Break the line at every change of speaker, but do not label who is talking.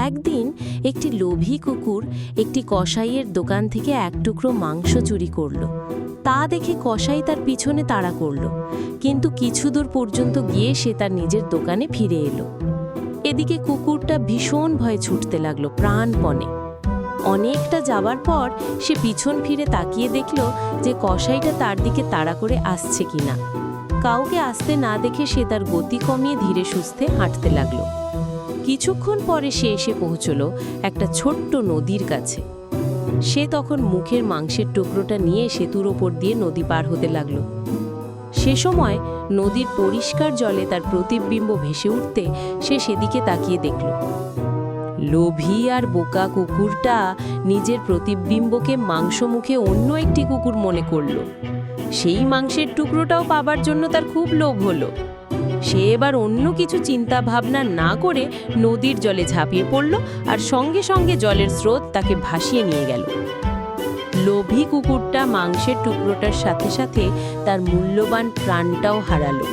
একদিন একটি লোভী কুকুর একটি কসাইয়ের দোকান থেকে এক টুকরো মাংস চুরি করলো। তা দেখে কসাই তার পিছনে তাড়া করলো, কিন্তু কিছু দূর পর্যন্ত গিয়ে সে তার নিজের দোকানে ফিরে এলো। এদিকে কুকুরটা ভীষণ ভয়ে ছুটতে লাগলো প্রাণপণে। অনেকটা যাবার পর সে পিছন ফিরে তাকিয়ে দেখল যে কসাইটা তার দিকে তাড়া করে আসছে কিনা। কাউকে আসতে না দেখে সে তার গতি কমিয়ে ধীরে সুস্থে হাঁটতে লাগলো। কিছুক্ষণ পরে সে এসে পৌঁছলো একটা ছোট্ট নদীর কাছে। সে তখন মুখের মাংসের টুকরোটা নিয়ে সেতুর ওপর দিয়ে নদী পার হতে লাগলো। সে সময় নদীর পরিষ্কার জলে তার প্রতিবিম্ব ভেসে উঠতে সে সেদিকে তাকিয়ে দেখল। লোভী আর বোকা কুকুরটা নিজের প্রতিবিম্বকে মাংস মুখে অন্য একটি কুকুর মনে করল। সেই মাংসের টুকরোটাও পাবার জন্য তার খুব লোভ হলো। সে এবার অন্য কিছু চিন্তা ভাবনা না করে নদীর জলে ঝাঁপিয়ে পড়ল, আর সঙ্গে সঙ্গে জলের স্রোত তাকে ভাসিয়ে নিয়ে গেল। লোভী কুকুরটা মাংসের টুকরোটার সাথে সাথে তার মূল্যবান প্রাণটাও হারালো।